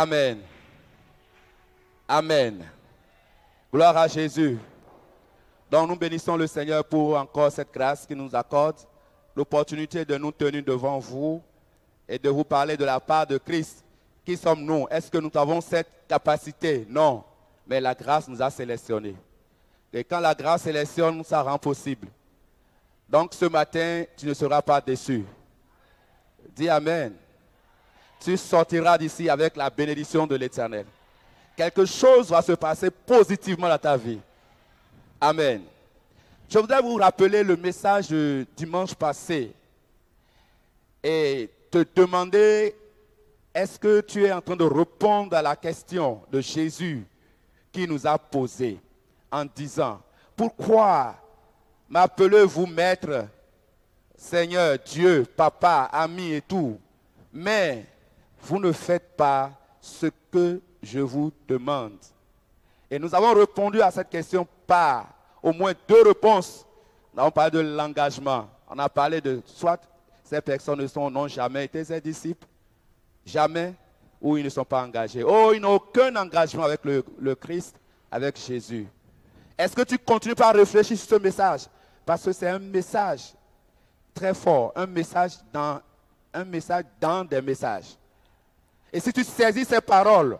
Amen. Amen. Gloire à Jésus. Donc nous bénissons le Seigneur pour encore cette grâce qu'il nous accorde, l'opportunité de nous tenir devant vous et de vous parler de la part de Christ. Qui sommes-nous? Est-ce que nous avons cette capacité? Non. Mais la grâce nous a sélectionnés. Et quand la grâce sélectionne, ça rend possible. Donc ce matin, tu ne seras pas déçu. Dis Amen. Tu sortiras d'ici avec la bénédiction de l'Éternel. Quelque chose va se passer positivement dans ta vie. Amen. Je voudrais vous rappeler le message de dimanche passé et te demander, est-ce que tu es en train de répondre à la question de Jésus qui nous a posée en disant, pourquoi m'appelez-vous maître, Seigneur, Dieu, papa, ami et tout, mais vous ne faites pas ce que je vous demande? Et nous avons répondu à cette question par au moins deux réponses. Nous avons parlé de l'engagement. On a parlé de soit ces personnes n'ont jamais été ses disciples, jamais, ou ils ne sont pas engagés. Oh, ils n'ont aucun engagement avec le Christ, avec Jésus. Est-ce que tu continues par réfléchir sur ce message? Parce que c'est un message très fort, un message dans des messages. Et si tu saisis ces paroles,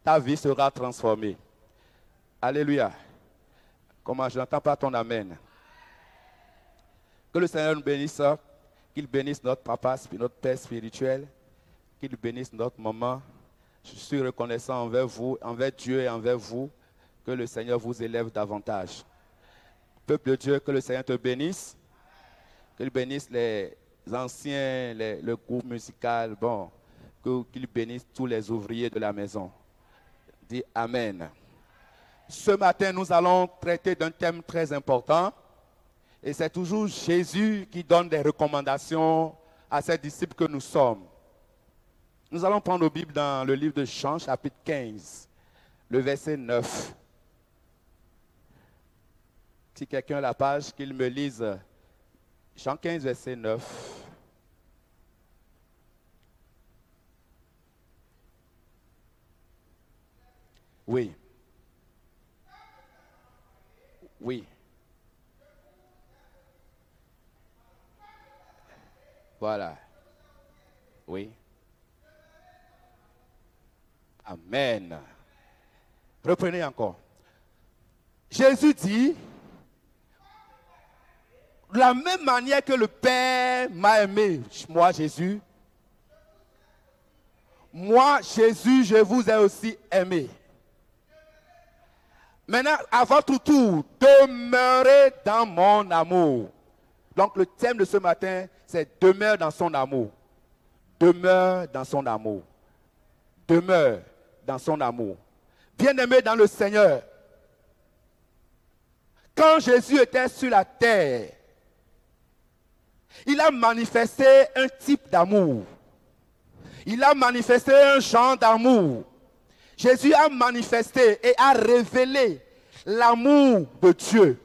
ta vie sera transformée. Alléluia. Comment je n'entends pas ton amen. Que le Seigneur nous bénisse, qu'il bénisse notre papa, notre père spirituel, qu'il bénisse notre maman. Je suis reconnaissant envers vous, envers Dieu et envers vous, que le Seigneur vous élève davantage. Peuple de Dieu, que le Seigneur te bénisse, qu'il bénisse les anciens, le groupe musical, bon, qu'il bénisse tous les ouvriers de la maison. Dis Amen. Ce matin, nous allons traiter d'un thème très important. Et c'est toujours Jésus qui donne des recommandations à ses disciples que nous sommes. Nous allons prendre nos Bibles dans le livre de Jean, chapitre 15, le verset 9. Si quelqu'un a la page, qu'il me lise Jean 15, verset 9. Oui. Oui. Voilà. Oui. Amen. Reprenez encore. Jésus dit, de la même manière que le Père m'a aimé, moi Jésus, moi Jésus, je vous ai aussi aimé. Maintenant, à votre tour, demeurez dans mon amour. Donc le thème de ce matin, c'est demeure dans son amour. Demeure dans son amour. Demeure dans son amour. Bien-aimé dans le Seigneur, quand Jésus était sur la terre, il a manifesté un type d'amour. Il a manifesté un genre d'amour. Jésus a manifesté et a révélé l'amour de Dieu.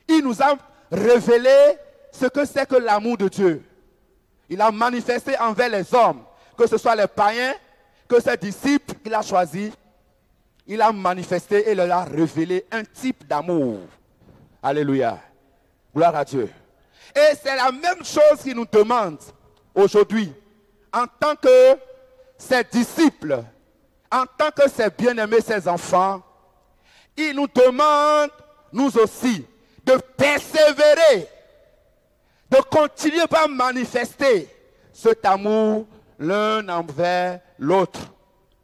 Il nous a révélé ce que c'est que l'amour de Dieu. Il a manifesté envers les hommes, que ce soit les païens, que ses disciples qu'il a choisis. Il a manifesté et leur a révélé un type d'amour. Alléluia. Gloire à Dieu. Et c'est la même chose qu'il nous demande aujourd'hui. En tant que ses disciples, en tant que ses bien-aimés, ses enfants, il nous demande, nous aussi, de persévérer, de continuer par manifester cet amour l'un envers l'autre.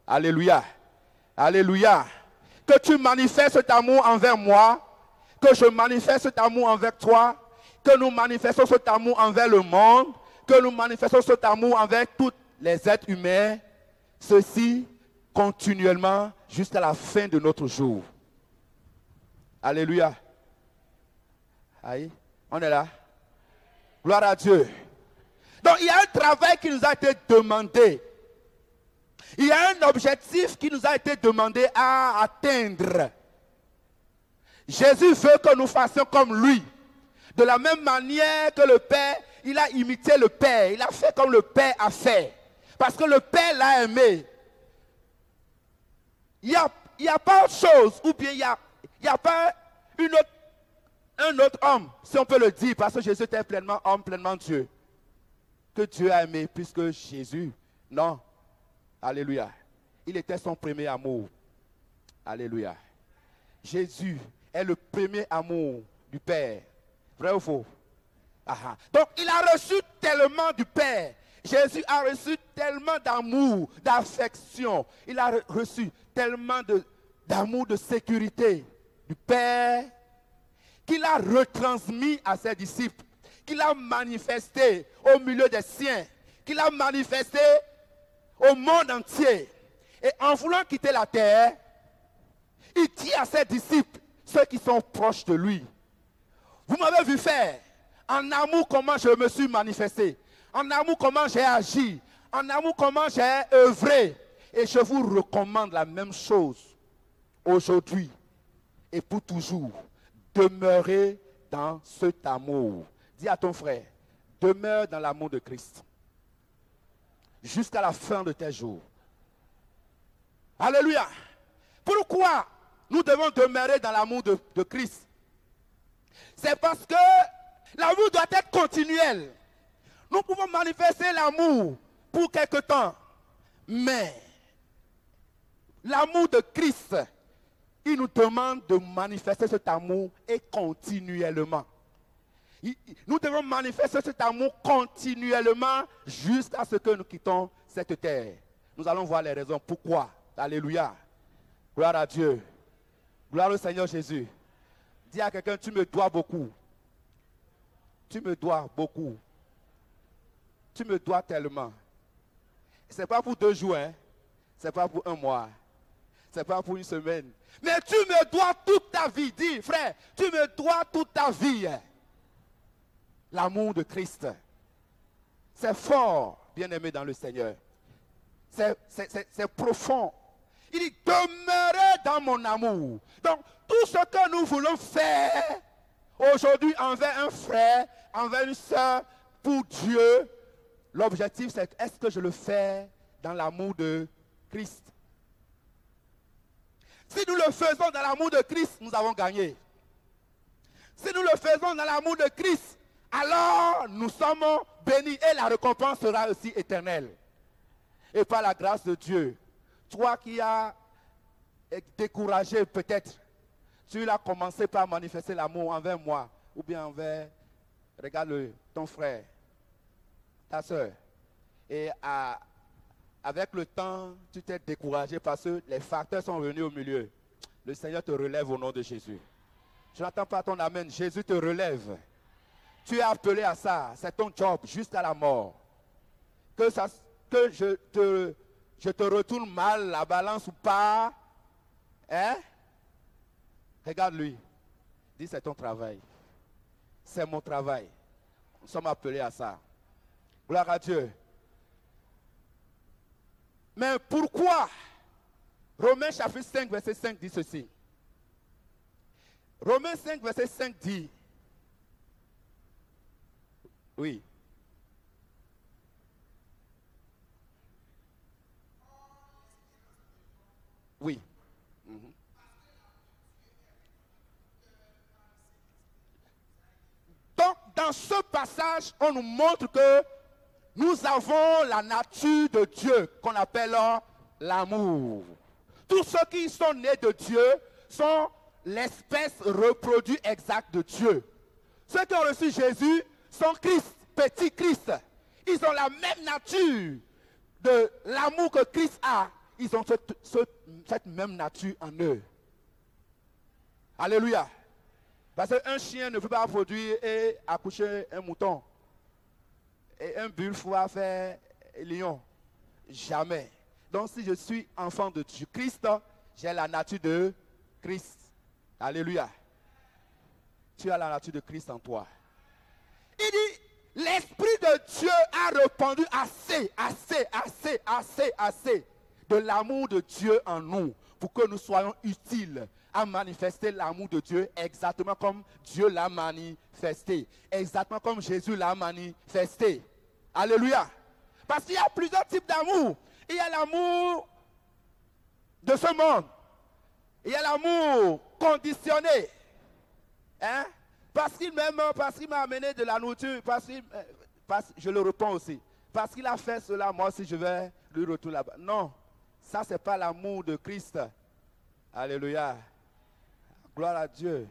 Alléluia. Alléluia. Que tu manifestes cet amour envers moi, que je manifeste cet amour envers toi, que nous manifestons cet amour envers le monde, que nous manifestons cet amour envers tous les êtres humains, ceci continuellement jusqu'à la fin de notre jour. Alléluia. Aïe, on est là. Gloire à Dieu. Donc il y a un travail qui nous a été demandé. Il y a un objectif qui nous a été demandé à atteindre. Jésus veut que nous fassions comme lui. De la même manière que le Père, il a imité le Père. Il a fait comme le Père a fait. parce que le Père l'a aimé. Il n'y a pas autre chose, ou bien il n'y a pas un autre homme, si on peut le dire, parce que Jésus était pleinement homme, pleinement Dieu, que Dieu a aimé plus que Jésus. Non. Alléluia. Il était son premier amour. Alléluia. Jésus est le premier amour du Père. Vrai ou faux? Aha. Donc il a reçu tellement du Père. Jésus a reçu tellement d'amour, d'affection. Il a reçu tellement d'amour, de sécurité du Père qu'il a retransmis à ses disciples, qu'il a manifesté au milieu des siens, qu'il a manifesté au monde entier. Et en voulant quitter la terre, il dit à ses disciples, ceux qui sont proches de lui, vous m'avez vu faire en amour comment je me suis manifesté, en amour comment j'ai agi, en amour comment j'ai œuvré. Et je vous recommande la même chose aujourd'hui et pour toujours. Demeurez dans cet amour. Dis à ton frère, demeure dans l'amour de Christ jusqu'à la fin de tes jours. Alléluia. Pourquoi nous devons demeurer dans l'amour de Christ? C'est parce que l'amour doit être continuel. Nous pouvons manifester l'amour pour quelque temps, mais l'amour de Christ, il nous demande de manifester cet amour et continuellement. Nous devons manifester cet amour continuellement jusqu'à ce que nous quittons cette terre. Nous allons voir les raisons pourquoi. Alléluia. Gloire à Dieu. Gloire au Seigneur Jésus. Dis à quelqu'un, tu me dois beaucoup. Tu me dois beaucoup. Tu me dois tellement. Ce n'est pas pour 2 jours, hein? Ce n'est pas pour 1 mois. Ce n'est pas pour 1 semaine. Mais tu me dois toute ta vie. Dis, frère, tu me dois toute ta vie. L'amour de Christ. C'est fort, bien-aimé dans le Seigneur. C'est profond. Il dit, demeurez dans mon amour. Donc, tout ce que nous voulons faire aujourd'hui envers un frère, envers une soeur, pour Dieu, l'objectif c'est, est-ce que je le fais dans l'amour de Christ? Si nous le faisons dans l'amour de Christ, nous avons gagné. Si nous le faisons dans l'amour de Christ, alors nous sommes bénis et la récompense sera aussi éternelle. Et par la grâce de Dieu, toi qui as découragé peut-être, tu as commencé par manifester l'amour envers moi, ou bien envers, regarde ton frère, ta soeur. Et avec le temps, tu t'es découragé parce que les facteurs sont venus au milieu. Le Seigneur te relève au nom de Jésus. Je n'entends pas ton amen. Jésus te relève. Tu es appelé à ça. C'est ton job jusqu'à la mort. Que je te retourne mal la balance ou pas. Hein? Regarde lui. Dis, c'est ton travail. C'est mon travail. Nous sommes appelés à ça. Gloire à Dieu. Mais pourquoi? Romains chapitre 5, verset 5 dit ceci. Romains 5, verset 5 dit. Oui. Oui. Donc, dans ce passage, on nous montre que nous avons la nature de Dieu qu'on appelle l'amour. Tous ceux qui sont nés de Dieu sont l'espèce reproduite exacte de Dieu. Ceux qui ont reçu Jésus sont Christ, petit Christ. Ils ont la même nature de l'amour que Christ a. Ils ont cette même nature en eux. Alléluia. Parce qu'un chien ne peut pas produire et accoucher un mouton. Et un buffle va faire lion. Jamais. Donc si je suis enfant de Christ, j'ai la nature de Christ. Alléluia. Tu as la nature de Christ en toi. Il dit, l'Esprit de Dieu a répandu assez de l'amour de Dieu en nous pour que nous soyons utiles à manifester l'amour de Dieu exactement comme Dieu l'a manifesté. Exactement comme Jésus l'a manifesté. Alléluia. Parce qu'il y a plusieurs types d'amour. Il y a l'amour de ce monde. Il y a l'amour conditionné. Hein? Parce qu'il m'aime, parce qu'il m'a amené de la nourriture, je le réponds aussi. Parce qu'il a fait cela, moi aussi je vais lui retourner là-bas. Non, ça c'est pas l'amour de Christ. Alléluia. Gloire à Dieu.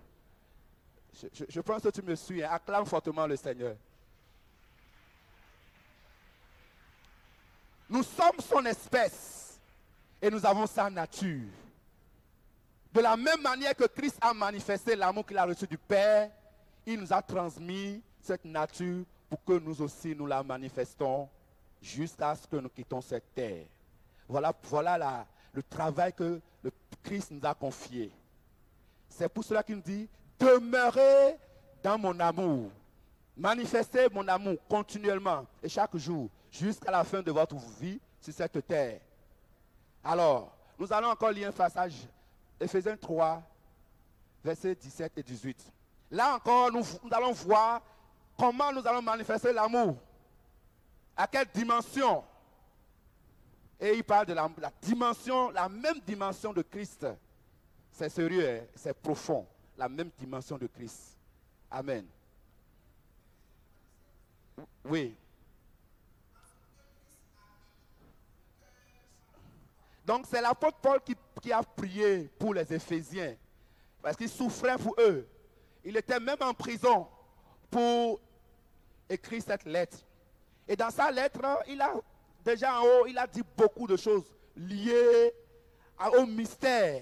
Je pense que tu me suis. Hein? Acclame fortement le Seigneur. Nous sommes son espèce et nous avons sa nature. De la même manière que Christ a manifesté l'amour qu'il a reçu du Père, il nous a transmis cette nature pour que nous aussi nous la manifestons jusqu'à ce que nous quittons cette terre. Voilà le travail que le Christ nous a confié. C'est pour cela qu'il nous dit, demeurez dans mon amour. Manifestez mon amour continuellement et chaque jour jusqu'à la fin de votre vie sur cette terre. Alors, nous allons encore lire un passage, Éphésiens 3, versets 17 et 18. Là encore, nous allons voir comment nous allons manifester l'amour. À quelle dimension? Et il parle de la dimension, la même dimension de Christ. C'est sérieux, hein? C'est profond. La même dimension de Christ. Amen. Oui. Donc c'est l'apôtre Paul qui a prié pour les Éphésiens. Parce qu'il souffrait pour eux. Il était même en prison pour écrire cette lettre. Et dans sa lettre, il a déjà en haut, il a dit beaucoup de choses liées au mystère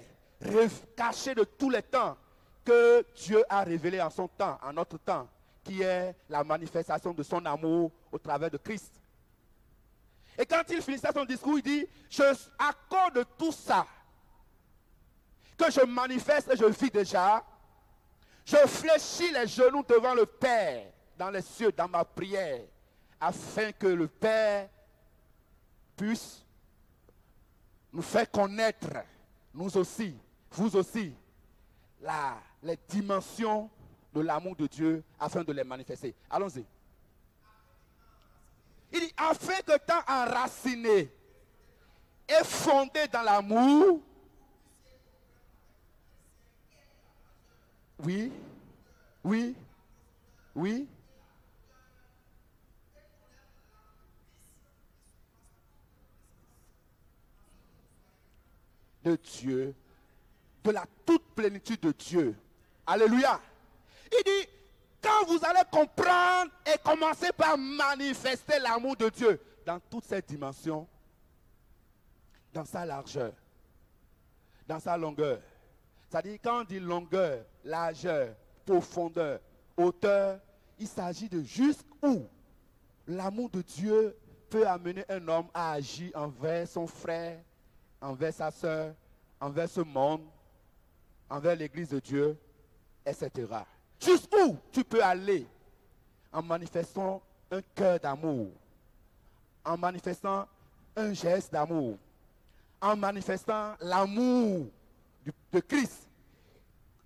caché de tous les temps que Dieu a révélé en son temps, en notre temps, qui est la manifestation de son amour au travers de Christ. Et quand il finissait son discours, il dit, à cause de tout ça, que je manifeste et je vis déjà, je fléchis les genoux devant le Père, dans les cieux, dans ma prière, afin que le Père puisse nous faire connaître, nous aussi, vous aussi, les dimensions de l'amour de Dieu, afin de les manifester. Allons-y. Il dit, afin que tant enraciné et fondé dans l'amour, oui, oui, oui, de Dieu, de la toute plénitude de Dieu. Alléluia. Il dit, quand vous allez comprendre et commencer par manifester l'amour de Dieu dans toutes ses dimensions, dans sa largeur, dans sa longueur. C'est-à-dire, quand on dit longueur, largeur, profondeur, hauteur, il s'agit de jusqu'où l'amour de Dieu peut amener un homme à agir envers son frère, envers sa soeur, envers ce monde, envers l'église de Dieu, etc. Jusqu'où tu peux aller en manifestant un cœur d'amour, en manifestant un geste d'amour, en manifestant l'amour de Christ.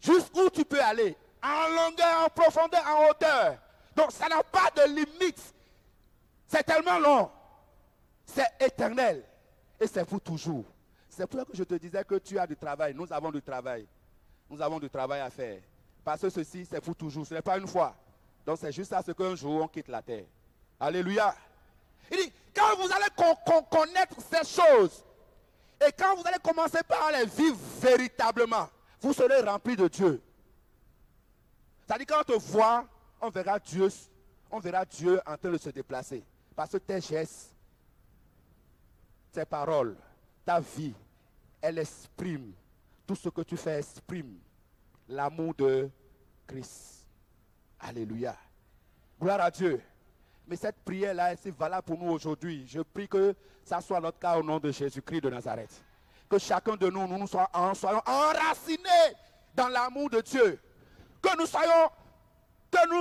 Jusqu'où tu peux aller, en longueur, en profondeur, en hauteur. Donc ça n'a pas de limite. C'est tellement long. C'est éternel. Et c'est pour toujours. C'est pour ça que je te disais que tu as du travail. Nous avons du travail. Nous avons du travail à faire. Parce que ceci, c'est pour toujours. Ce n'est pas une fois. Donc c'est juste à ce qu'un jour, on quitte la terre. Alléluia. Il dit, quand vous allez connaître ces choses, et quand vous allez commencer par les vivre véritablement, vous serez remplis de Dieu. C'est-à-dire quand on te voit, on verra Dieu en train de se déplacer. Parce que tes gestes, tes paroles, ta vie, elle exprime, tout ce que tu fais exprime l'amour de Christ. Alléluia. Gloire à Dieu. Mais cette prière-là est valable pour nous aujourd'hui. Je prie que ça soit notre cas au nom de Jésus-Christ de Nazareth. Que chacun de nous, nous soyons enracinés dans l'amour de Dieu. Que nous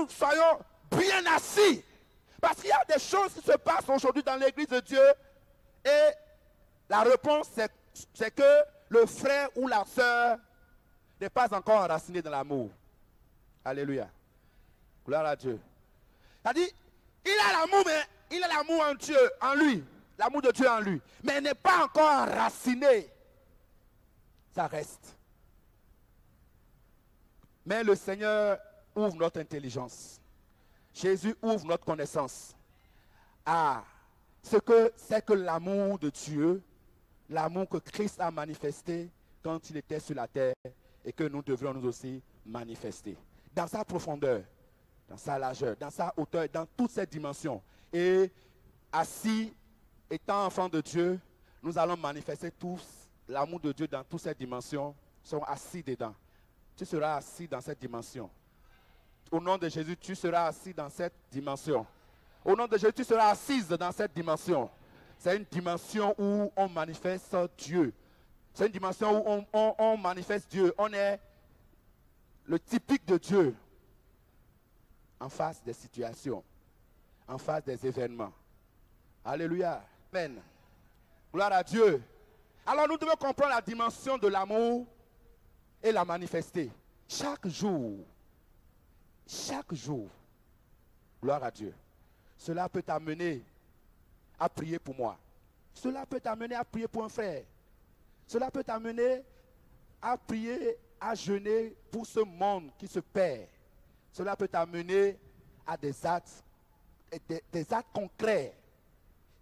soyons bien assis. Parce qu'il y a des choses qui se passent aujourd'hui dans l'église de Dieu. Et la réponse, c'est que le frère ou la sœur n'est pas encore enraciné dans l'amour. Alléluia. Gloire à Dieu. C'est-à-dire, il a l'amour, mais il a l'amour en Dieu, en lui. L'amour de Dieu en lui. Mais il n'est pas encore enraciné. Ça reste. Mais le Seigneur ouvre notre intelligence. Jésus ouvre notre connaissance. Ah, ce que c'est que l'amour de Dieu, l'amour que Christ a manifesté quand il était sur la terre et que nous devrions nous aussi manifester. Dans sa profondeur, dans sa largeur, dans sa hauteur, dans toutes ces dimensions. Et assis, étant enfants de Dieu, nous allons manifester tous l'amour de Dieu dans toutes ces dimensions. Nous serons assis dedans. Tu seras assis dans cette dimension. Au nom de Jésus, tu seras assis dans cette dimension. Au nom de Jésus, tu seras assise dans cette dimension. C'est une dimension où on manifeste Dieu. C'est une dimension où on manifeste Dieu. On est le typique de Dieu en face des situations, en face des événements. Alléluia. Amen. Gloire à Dieu. Alors nous devons comprendre la dimension de l'amour et la manifester. Chaque jour, gloire à Dieu. Cela peut t'amener à prier pour moi. Cela peut t'amener à prier pour un frère. Cela peut t'amener à prier, à jeûner pour ce monde qui se perd. Cela peut t'amener à des actes concrets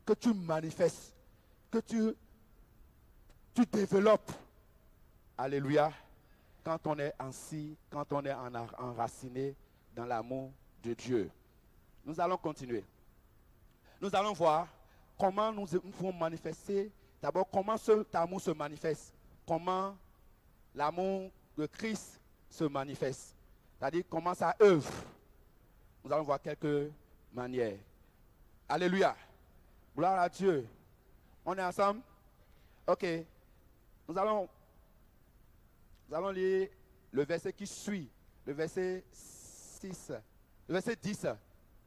que tu manifestes, que tu développes. Alléluia. Quand on est ainsi, quand on est enraciné dans l'amour de Dieu. Nous allons continuer. Nous allons voir comment nous pouvons manifester. D'abord, comment cet amour se manifeste. Comment l'amour de Christ se manifeste. C'est-à-dire comment ça œuvre. Nous allons voir quelques manières. Alléluia. Gloire à Dieu. On est ensemble? Ok. Nous allons lire le verset qui suit. Le verset 6. Le verset 10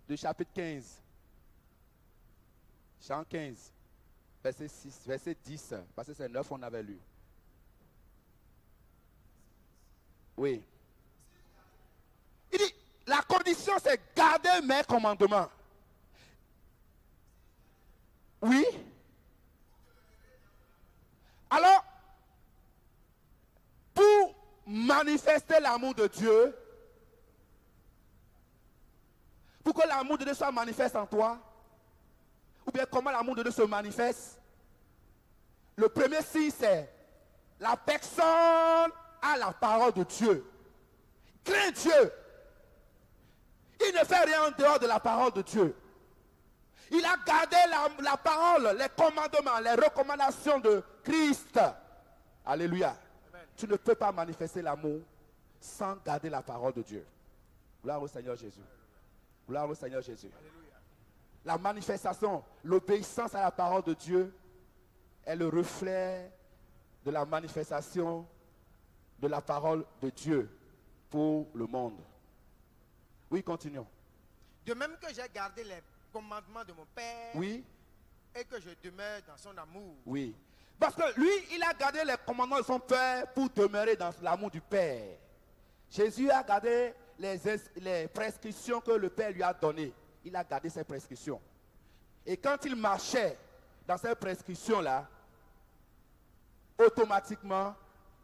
du chapitre 15. Chant 15. Verset 6. Verset 10. Parce que c'est 9 on avait lu. Oui. Il dit, la condition c'est garder mes commandements. Oui. Alors, pour manifester l'amour de Dieu, pour que l'amour de Dieu soit manifeste en toi, ou bien comment l'amour de Dieu se manifeste, le premier signe c'est la personne a la parole de Dieu. Crains Dieu. Il ne fait rien en dehors de la parole de Dieu. Il a gardé la parole, les commandements, les recommandations de Christ. Alléluia. Amen. Tu ne peux pas manifester l'amour sans garder la parole de Dieu. Gloire au Seigneur Jésus. Gloire au Seigneur Jésus. Alléluia. La manifestation, l'obéissance à la parole de Dieu est le reflet de la manifestation de la parole de Dieu pour le monde. Oui, continuons. De même que j'ai gardé les commandements de mon Père, oui, et que je demeure dans son amour. Oui. Parce que lui, il a gardé les commandements de son Père pour demeurer dans l'amour du Père. Jésus a gardé les prescriptions que le Père lui a données. Il a gardé ces prescriptions. Et quand il marchait dans ces prescriptions-là, automatiquement,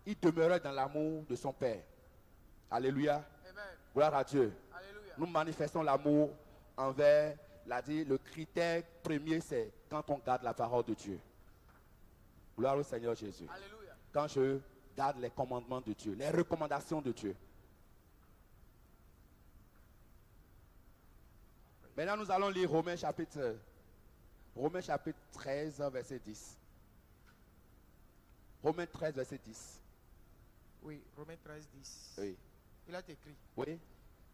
il demeurait dans l'amour de son Père. Alléluia. Amen. Gloire à Dieu. Alléluia. Nous manifestons l'amour envers, le critère premier, c'est quand on garde la parole de Dieu. Gloire au Seigneur Jésus. Alléluia. Quand je garde les commandements de Dieu, les recommandations de Dieu. Maintenant, nous allons lire Romains chapitre 13, verset 10. Romains 13, verset 10. Oui, Romains 13, 10. Oui. Il a écrit. Oui.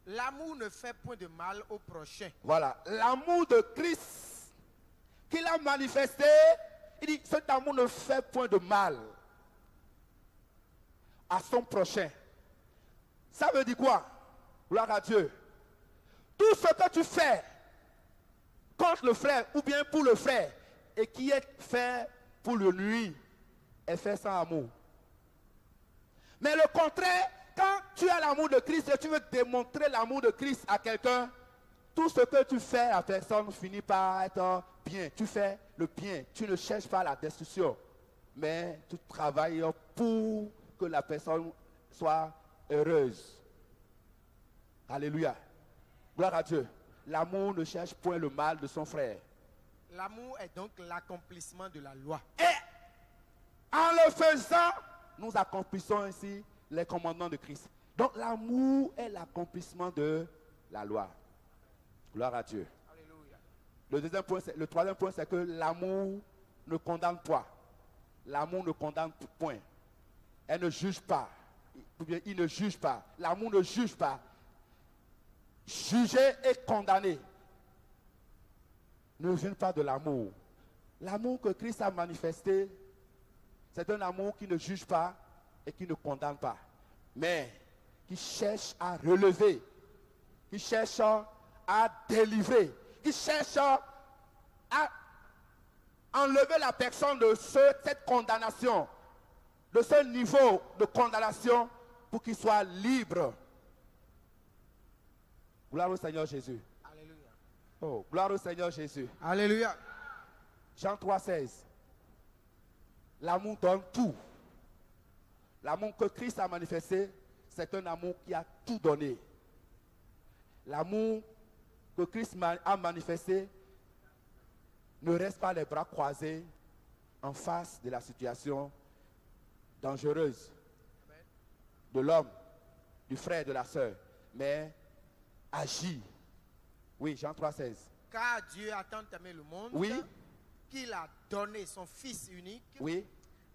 L'amour ne fait point de mal au prochain. Voilà. L'amour de Christ qu'il a manifesté, il dit, cet amour ne fait point de mal à son prochain. Ça veut dire quoi? Gloire à Dieu. Tout ce que tu fais contre le frère ou bien pour le frère et qui est fait pour le nuire est fait sans amour. Mais le contraire, quand tu as l'amour de Christ et tu veux démontrer l'amour de Christ à quelqu'un, tout ce que tu fais, la personne finit par être bien. Tu fais le bien. Tu ne cherches pas la destruction. Mais tu travailles pour que la personne soit heureuse. Alléluia. Gloire à Dieu. L'amour ne cherche point le mal de son frère. L'amour est donc l'accomplissement de la loi. Et en le faisant, nous accomplissons ainsi les commandements de Christ. Donc l'amour est l'accomplissement de la loi. Gloire à Dieu. Alléluia. Le troisième point, c'est que l'amour ne condamne pas. L'amour ne condamne point. Elle ne juge pas. Ou bien il ne juge pas. L'amour ne juge pas. Juger et condamner ne vient pas de l'amour. L'amour que Christ a manifesté, c'est un amour qui ne juge pas et qui ne condamne pas, mais qui cherche à relever, qui cherche à délivrer, qui cherche à enlever la personne de cette condamnation, de ce niveau de condamnation, pour qu'il soit libre. Gloire au Seigneur Jésus. Alléluia. Oh, gloire au Seigneur Jésus. Alléluia. Jean 3,16. L'amour donne tout. L'amour que Christ a manifesté, c'est un amour qui a tout donné. L'amour que Christ a manifesté ne reste pas les bras croisés en face de la situation dangereuse de l'homme, du frère, de la sœur, mais agit. Oui, Jean 3,16. Car Dieu a tant aimé le monde, Oui. qu'il a donné son Fils unique, Oui,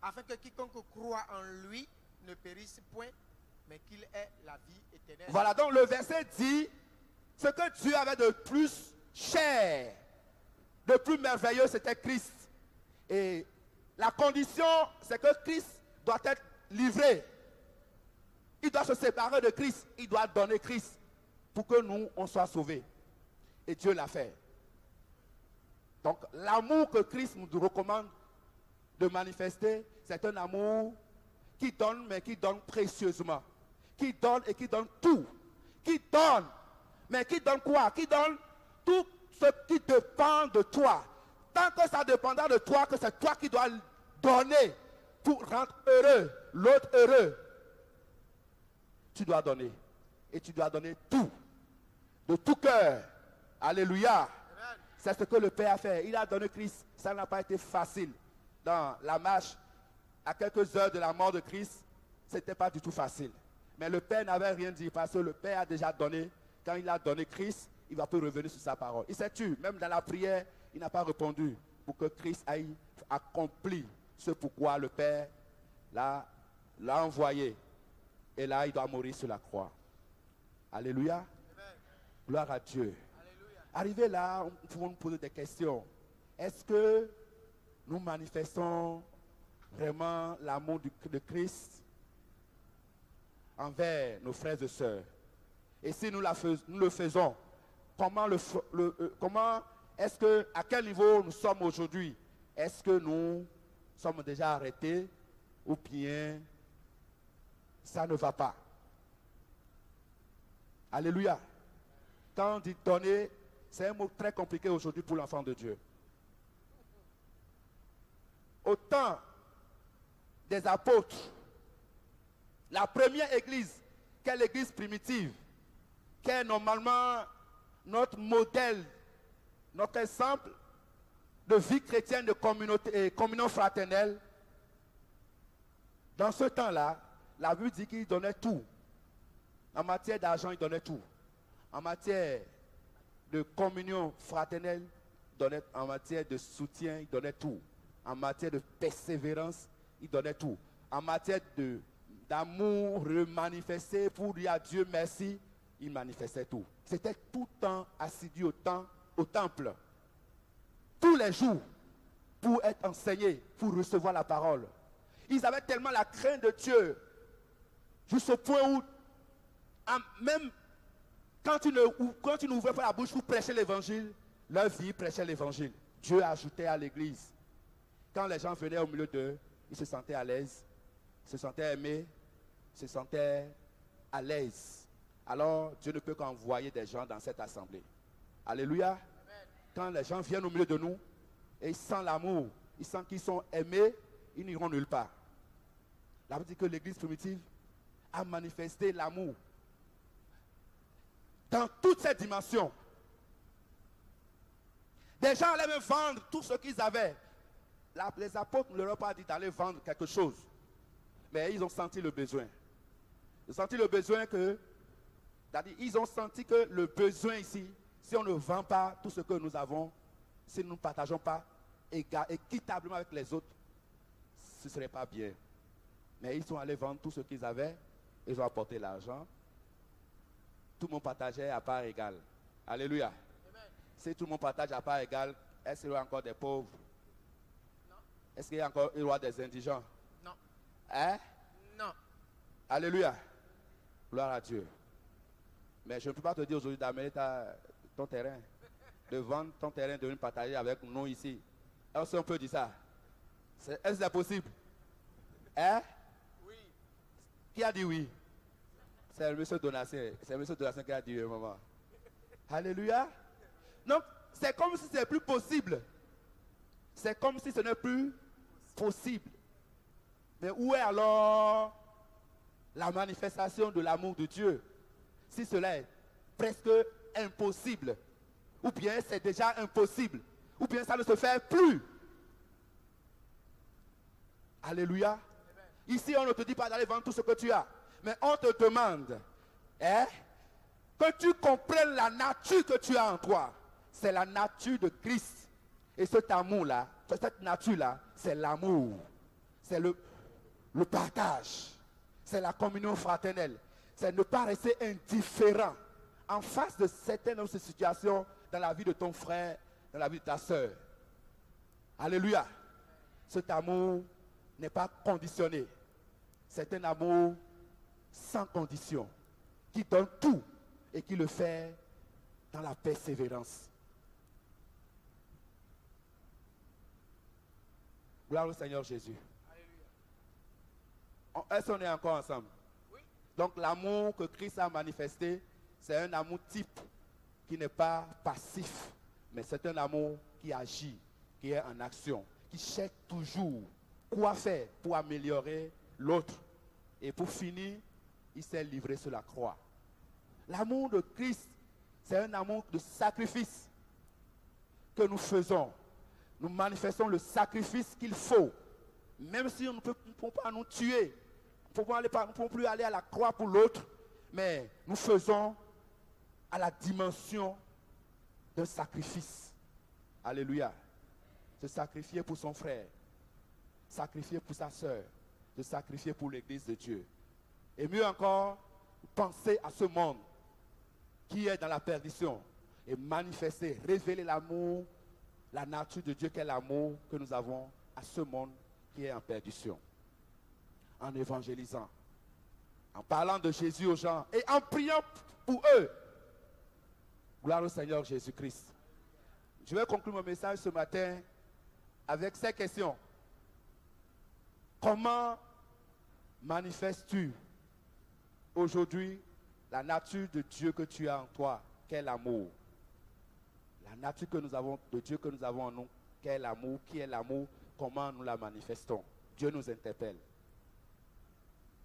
afin que quiconque croit en lui ne périsse point, mais qu'il ait la vie éternelle. voilà, donc le verset dit ce que Dieu avait de plus cher, de plus merveilleux, c'était Christ. Et la condition, c'est que Christ doit être livré. Il doit se séparer de Christ. Il doit donner Christ pour que nous, on soit sauvés. Et Dieu l'a fait. Donc, l'amour que Christ nous recommande de manifester, c'est un amour qui donne, mais qui donne précieusement. Qui donne et qui donne tout. Qui donne, mais qui donne quoi? Qui donne tout ce qui dépend de toi. Tant que ça dépendra de toi, que c'est toi qui dois donner pour rendre heureux, l'autre heureux. Tu dois donner. Et tu dois donner tout. De tout cœur. Alléluia. C'est ce que le Père a fait. Il a donné Christ. Ça n'a pas été facile. Dans la marche, à quelques heures de la mort de Christ, ce n'était pas du tout facile. Mais le Père n'avait rien dit parce que le Père a déjà donné. Quand il a donné Christ, il va plus revenir sur sa parole. Il s'est tué. Même dans la prière, il n'a pas répondu pour que Christ aille accomplir ce pourquoi le Père l'a envoyé. Et là, il doit mourir sur la croix. Alléluia. Amen. Gloire à Dieu. Alléluia. Arrivé là, nous pouvons nous poser des questions. Est-ce que nous manifestons vraiment l'amour de Christ envers nos frères et sœurs? Et si nous le faisons, comment est-ce que, à quel niveau nous sommes aujourd'hui? Est-ce que nous sommes déjà arrêtés ou bien ça ne va pas? Alléluia. Quand on dit donner, c'est un mot très compliqué aujourd'hui pour l'enfant de Dieu. Au temps des apôtres, la première église, qui est l'église primitive, qui est normalement notre modèle, notre exemple de vie chrétienne, de communion fraternelle, dans ce temps-là, la Bible dit qu'il donnait tout. En matière d'argent, il donnait tout. En matière de communion fraternelle, il donnait, en matière de soutien, il donnait tout. En matière de persévérance, il donnait tout. En matière d'amour remanifesté pour dire à Dieu merci, il manifestait tout. C'était tout le temps assidu au temple. Tous les jours, pour être enseigné, pour recevoir la parole. Ils avaient tellement la crainte de Dieu, jusqu'au point où, même quand ils n'ouvraient pas la bouche pour prêcher l'évangile, leur vie prêchait l'évangile. Dieu ajoutait à l'église. Quand les gens venaient au milieu d'eux, ils se sentaient à l'aise, se sentaient aimés, se sentaient à l'aise. Alors Dieu ne peut qu'envoyer des gens dans cette assemblée. Alléluia. Quand les gens viennent au milieu de nous et ils sentent l'amour, ils sentent qu'ils sont aimés, ils n'iront nulle part. La Bible dit que l'église primitive a manifesté l'amour dans toutes ces dimensions. Des gens allaient même vendre tout ce qu'ils avaient. Les apôtres ne leur ont pas dit d'aller vendre quelque chose. Mais ils ont senti le besoin. Ils ont senti le besoin que, c'est-à-dire, ils ont senti que le besoin ici, si on ne vend pas tout ce que nous avons, si nous ne partageons pas équitablement avec les autres, ce ne serait pas bien. Mais ils sont allés vendre tout ce qu'ils avaient, ils ont apporté l'argent. Tout le monde partageait à part égale. Alléluia. Amen. Si tout le monde partage à part égale, est-ce qu'il y a encore des pauvres? Non. Est-ce qu'il y a encore des indigents? Non. Hein? Non. Alléluia. Gloire à Dieu. Mais je ne peux pas te dire aujourd'hui d'amener ton terrain, de vendre ton terrain, de venir partager avec nous ici. Est-ce qu'on peut dire ça? Est-ce que c'est possible? Hein? Oui. Qui a dit oui? C'est le monsieur Donatien. C'est le monsieur Donatien qui a dit oui, maman. Alléluia. Donc, c'est comme si ce n'est plus possible. C'est comme si ce n'est plus possible. Mais où est alors la manifestation de l'amour de Dieu? Si cela est presque impossible, ou bien c'est déjà impossible, ou bien ça ne se fait plus. Alléluia. Ici, on ne te dit pas d'aller vendre tout ce que tu as, mais on te demande que tu comprennes la nature que tu as en toi. C'est la nature de Christ. Et cet amour-là, cette nature-là, c'est l'amour. C'est le partage. C'est la communion fraternelle. C'est ne pas rester indifférent en face de certaines situations dans la vie de ton frère, dans la vie de ta soeur. Alléluia. Cet amour n'est pas conditionné. C'est un amour sans condition, qui donne tout et qui le fait dans la persévérance. Gloire au Seigneur Jésus. Est-ce qu'on est encore ensemble? Oui. Donc l'amour que Christ a manifesté, c'est un amour type qui n'est pas passif, mais c'est un amour qui agit, qui est en action, qui cherche toujours quoi faire pour améliorer l'autre. Et pour finir, il s'est livré sur la croix. L'amour de Christ, c'est un amour de sacrifice que nous faisons. Nous manifestons le sacrifice qu'il faut. Même si on ne peut pas nous tuer, nous ne pouvons plus aller à la croix pour l'autre, mais nous faisons à la dimension d'un sacrifice. Alléluia. Se sacrifier pour son frère, sacrifier pour sa soeur, se sacrifier pour l'église de Dieu. Et mieux encore, penser à ce monde qui est dans la perdition et manifester, révéler l'amour, la nature de Dieu qu'est l'amour que nous avons à ce monde qui est en perdition. En évangélisant, en parlant de Jésus aux gens et en priant pour eux. Gloire au Seigneur Jésus-Christ. Je vais conclure mon message ce matin avec ces questions. Comment manifestes-tu aujourd'hui la nature de Dieu que tu as en toi, qu'est l'amour? La nature que nous avons, de Dieu que nous avons en nous, qu'est l'amour, qui est l'amour, comment nous la manifestons? Dieu nous interpelle.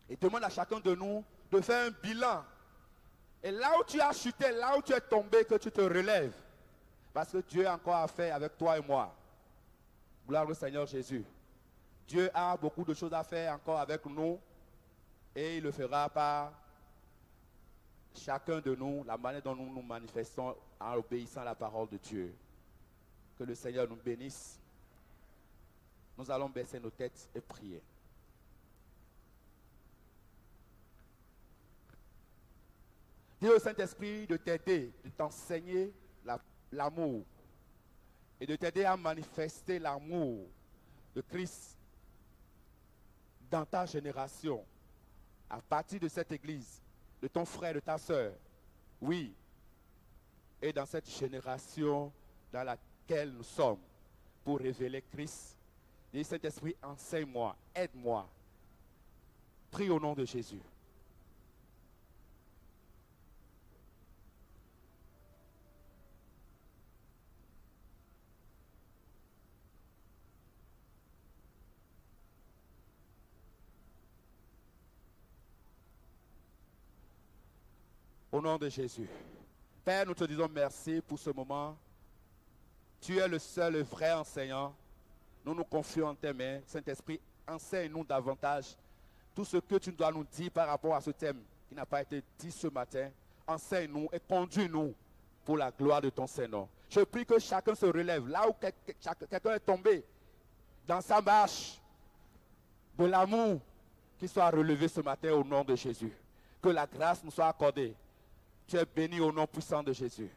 Et demande à chacun de nous de faire un bilan. Et là où tu as chuté, là où tu es tombé, que tu te relèves. Parce que Dieu a encore à faire avec toi et moi. Gloire au Seigneur Jésus. Dieu a beaucoup de choses à faire encore avec nous. Et il le fera par chacun de nous, la manière dont nous nous manifestons en obéissant à la parole de Dieu. Que le Seigneur nous bénisse. Nous allons baisser nos têtes et prier. Dis au Saint-Esprit de t'aider, de t'enseigner l'amour et de t'aider à manifester l'amour de Christ dans ta génération, à partir de cette église, de ton frère, de ta soeur. Oui, et dans cette génération dans laquelle nous sommes, pour révéler Christ. Dis Saint-Esprit, enseigne-moi, aide-moi. Prie au nom de Jésus. Au nom de Jésus. Père, nous te disons merci pour ce moment. Tu es le seul et vrai enseignant. Nous nous confions en tes mains. Saint-Esprit, enseigne-nous davantage tout ce que tu dois nous dire par rapport à ce thème qui n'a pas été dit ce matin. Enseigne-nous et conduis-nous pour la gloire de ton Saint-Nom. Je prie que chacun se relève. Là où quelqu'un est tombé dans sa marche de l'amour, qu'il soit relevé ce matin au nom de Jésus. Que la grâce nous soit accordée. Tu es béni au nom puissant de Jésus.